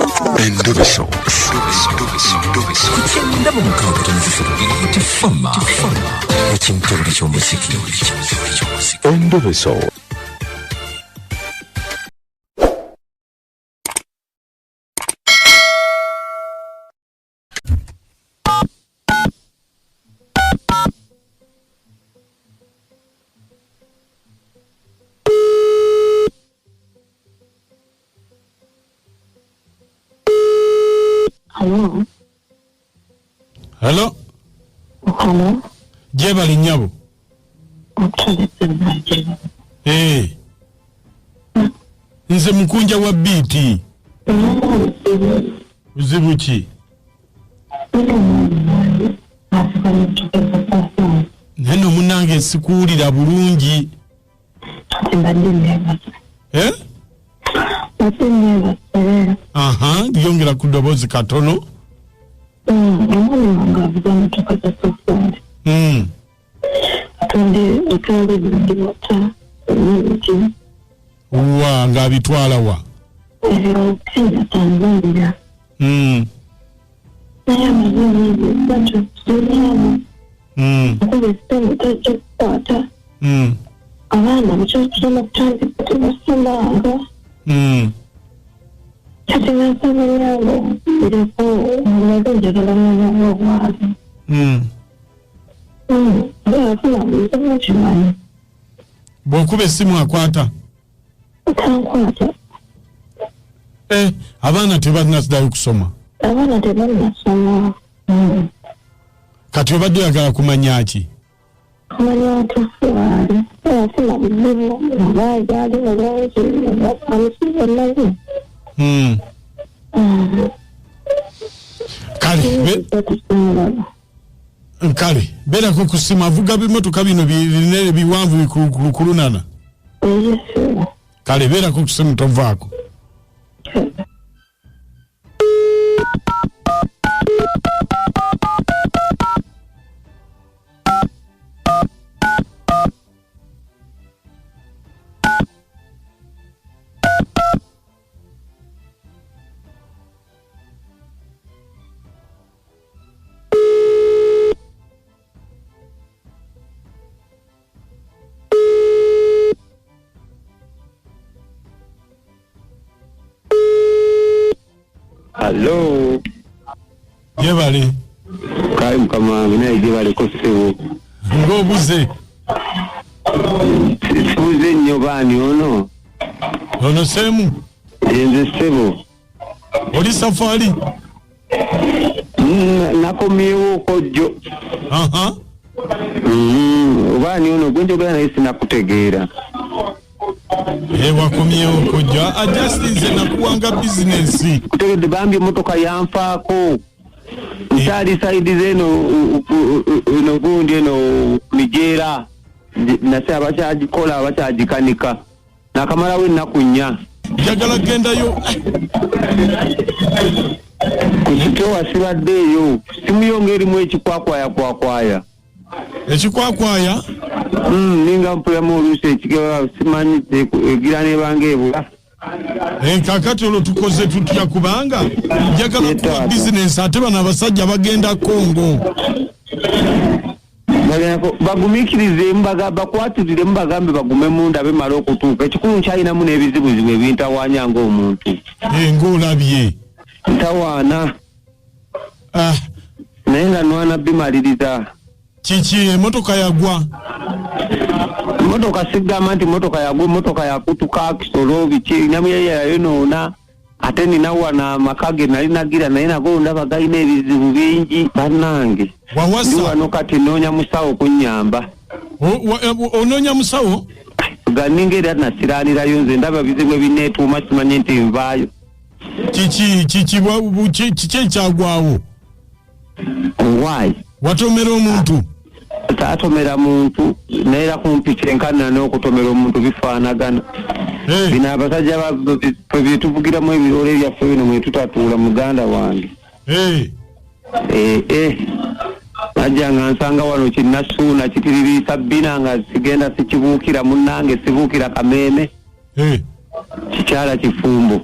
Endoveso. Kugenda mu mukaaga tonzifiro tifama ekintu ky'omuziki. Endoveso. Hello. Hello. Hello. Jebali nyabo. Nze mukunja wa biti. Uzibuki. Neno munange sikuulira bulungi. Aha, yongera ku ddoboozi katono. Wa nga bitwala wa. Abana mucyosoma kandi kubasimanga. Katika sababu yao ilikuwa mmoja kama mmoja. Kuna mmoja chumani. Bokube simu akwata. Akwata. Abana tebadde sidayo kusoma. Abana tebadde kusoma. Kati obadde oyagala kumanya ki? Kumanya tufuari. Kuna bibibu, mbaga, Kale, bera ko kusima avuga bimotoka bino binene biwanvu bikulunana. Kale, bera ko kusima tovaako. Hello. Jebali. Kai mkama mina jebali kosibu. Ngobuze. Sibuze nyobani ono. Ono semu. Yenze sebo. Oli safari. Nakomyewo kojo. Aha. Obani ono gwenjo gana isi nakutegeera. Wakomyewo kujja adjustinze nakuwanga business. Kutegedde bambi motoka yanfaako. Nsali side zeno no gundi eno Nigeria. Nase abachagikola abachagikanika. Nakamala we nakunya. Jagala gendayo. Kujitoa sibaddeyo. Simuyongeri mu ekikwakwaya. Ekikwakwaya? Ninga mpula mu oluse ekigewa simanyi egira nebange ebula. Kakati olwo tukoze tutya kubanga njagala kuba business ate bano abasajja bagenda Congo. Bagumikirize bakwatirire mubagambe bagume munda bemala okutuuka. Ekikulu nkyalinamu n'ebizibuzibu ebintawaanya ng'omuntu. Ng'olabye. Ntawaana. Naye nga nwana bimaliriza. Kiki emotoka yagwa? Motoka sigama nti motoka yagwa, motoka yakutuka kisolo biki namyeya yayonoona. Ate ninawa na makage nali nagira naye nago ndaba galina ebizibu bingi bannange. Wawasa? Ndi wano kati noonya musawo kunnyamba. Onoonya musawo? Ganinga era nasiranirayo nze ndaba bizibu ebineetuuma simanyi nti nvaayo. Kiki ekyagwawo? Why? Watomera omuntu? Tatomera muntu naye kumpi kyenkana n'okutomera omuntu bifaanagana. Bino abasajja byetuvugiramu ebirole byaffe bino mwe tutatuula muganda wange. Najja nga nsanga wano kinnasuuna kitiririisa bbina nga sigenda sikibuukira munnange sibuukira Kameeme. Kikyala kifumbo.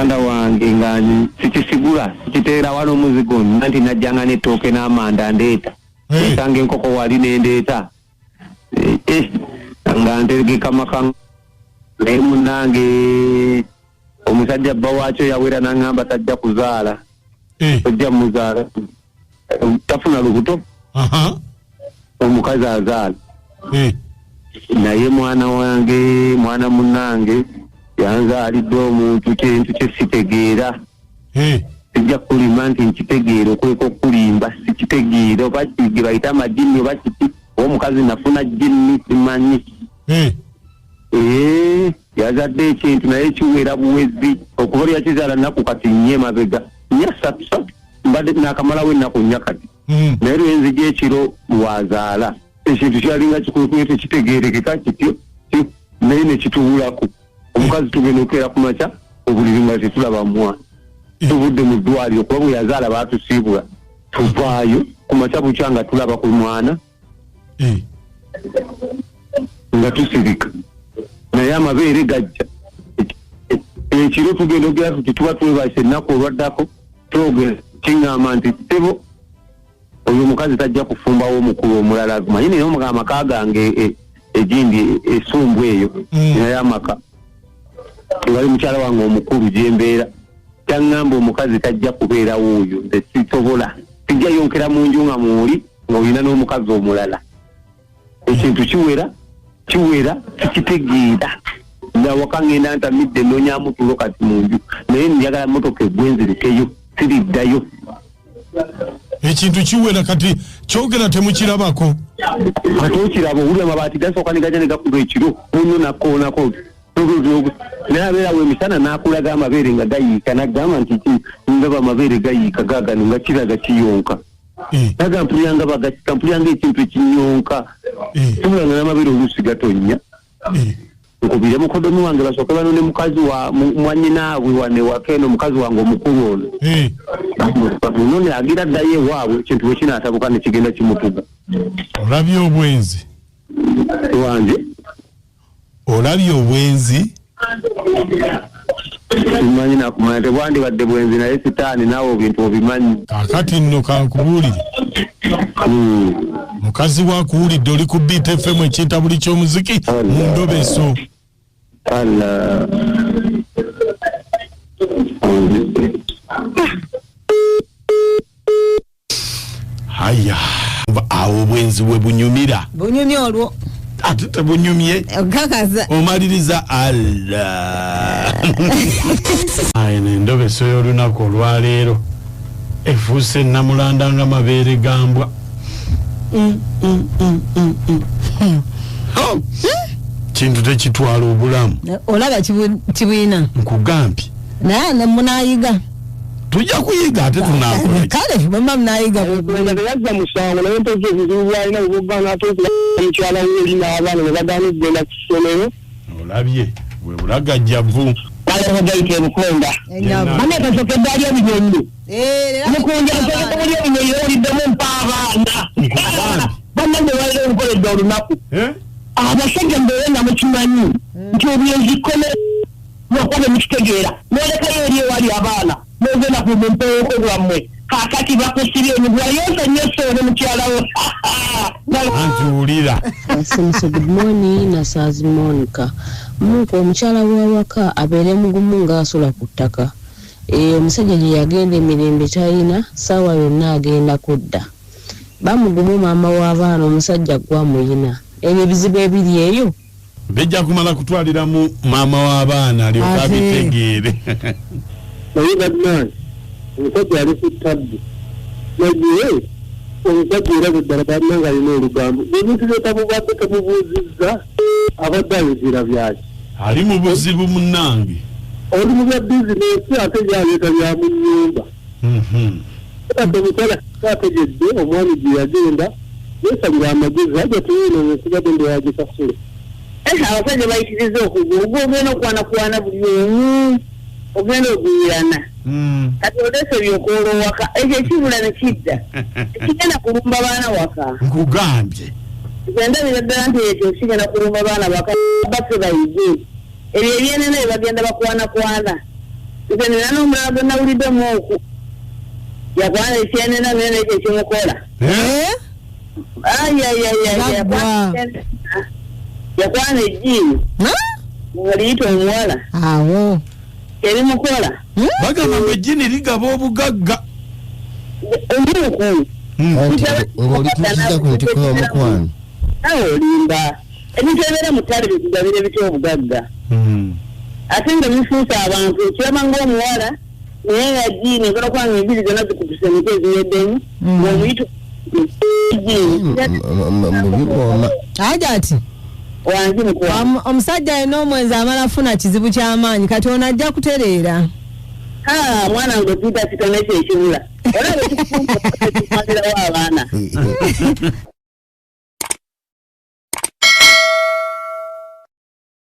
muganda wange ngani sikisigula sikiteera wano muzigo nanti najjanga netooke n'amanda ndeeta nsanga enkoko wali nendeeta nga ntegeka maka naye munnange omusajja bba waakyo yawera n'aŋŋamba tajja kuzaala ojja muzaala tafuna lubuto omukazi azaala naye mwana wange mwana munnange yanzaalidde omuntu kintu kye sitegeera sijja kulima nti nkitegeera okweka okulimba sikitegeera oba kige bayita amajini oba kiti omukazi nafuna jini simanyi yazadde ekintu naye kiwera buwezi okuba oli yakizaala nnaku kati nnyo emabega nnya ssatu mbadde nakamalawo ennaku nnya kati naye lwenzija ekiro lwazaala ekintu kyalinga kikulukuye tekitegeerekeka kityo naye nekituwulako omukazi tugenda okukeera ku makya obuliri nga tetulaba mwana tuvudde mu ddwaliro kuba bwe yazaala baatusiibula tuvaayo ku makya bukya nga tulaba ku mwana nga tusirika naye amabeere gajja ekiro tugenda ogera tuti tuba twebase ennaku olwaddako twogera kiŋŋamba nti tebo oyo omukazi tajja kufumbawo omukulu omulala manyi naye amaka gange egindi esumbu eyo naye amaka wali mukyala wange omukulu gyembeera kyaŋŋamba omukazi tajja kubeerawo oyo nze sisobola tijja yonkera mu nju nga muuli ng'olina n'omukazi omulala ekintu kiwera tikitegeera nawaka ngenda ntamidde noonyamu tulo kati mu nju naye njagala motoka egwenzirikeyo siriddayo ekintu kiwera kati kyogera temukirabako kati okiraba owulira amabaati gasooka ne gajja ne gakuba ekiro muno nakoonako naye abeerawo emisana n'akulaga amabeere nga gayiika naggamba nti ndaba amabeere gayiika gaagano nga kiraga kiyonka naga mpuliranga bagasika mpuliranga ekintu ekinyonka tubulanga n'amabeere oluusi gatonya nkubire mukodomi wange basooke bano ne mukazi wa mwanyinaabwe wane wakeeno mukazi wange omukulu ono none agira ddayo ewaabwe ekintu bwe kinaatabuka ne kigenda kimutuga olabye obwenzi wange olabye obwenzi simanyi nakumanya tebwandibadde bwenzi naye sitaani naawe ebintu obimanyi kakati nno kankubuulire mukazi wakuwulidde oli ku Beat FM ekiyita buli ky'omuziki mu ndobeso haya awo obwenzi we bunyumira bunyumye olwo ate tebunyumye okakaza omaliriza alla ayi n'endobeso y'olunaku olwaleero efuuse namulanda nga mabeere gambwa kintu tekitwala obulamu olaba kibiina nkugambye naye namunayiga tujja kuyiga ate tunakola kale mama munayiga yazza musango naye mpeza ebizibu byalina okugaana ate omukyala weeri n'abaana ne bagaana okugenda ku ssomero olabye bwe bulagajjavu balagayita ebukonda mane kasokedde ali ebinyonyi mukunja kasokedde ali ebinyonyi oliddemu mpaabaana bannange walira olukoledde olunaku abasajja mbeere nga mukimanyi nti obyenzikome lwakuba mukitegeera nolekayo eri ewali abaana nogenda ku mumpeeko gwammwe kakati bakusibye emigwa yonse nnyo soone mukyalawo antuwulira good morning Nasazi Monica Mungu omukyala w'awaka abeere mugumu ng'asula ku ttaka omusajja gye yagenda emirembe talina ssaawa yonna agenda kudda bamugumu maama w'abaana omusajja gwa muyina ebyo ebizibu ebiri eyo bijja kumala kutwaliramu maama w'abaana alyoka abitegeere naye badnani omusajja yali ku tabbu naye omusajja era buddala balina nga alina olugambo ebintu byetamubadde tamubuuzizza abadde ayogera byaki ali mu buzibu munnange oli mu bya bizinesi ate byaleeta bya mu nnyumba ate omukyala kaategedde omwami gye yagenda yeesabira amagezi ajja tuyina nsigadde ndeyagikasule abasajja bayitiriza okugulu ogenda okwanakwana buli omu ogenda oguyirana kati olese byokola waka ekyo ekibula ne kidda kigenda kulumba baana waka nkugambye endabira ddala nti ekyo kigenda kulumba baana waka baffe bayige ebyo ebyenene bagenda bakwanakwana nze nina omulago nawulidde muku yakwana ekyenena nene ekyo kimukola yakwana ejjiini oliyita omuwala awo erimukola bagamba mbe ejjini ligaba obugagga omuku ng'olituukiza ku ntiko y'omukwano nawe olimba ebintu ebibeera mu ttale bitugabira ebitya obugagga ate nga bifuusa abantu ekirama ng'omuwala naye nga jjiini nkola kwanga embiri zonna zikutuse emiti eziweddemu ng'omuyita mubibooma aja ati wangi mukuwa omusajja alina omwenzi amala afuna kizibu ky'amaanyi kati ono ajja kutereera mwana ngo tuuta kitone kyekibula olaba ekikufuukairawo abaana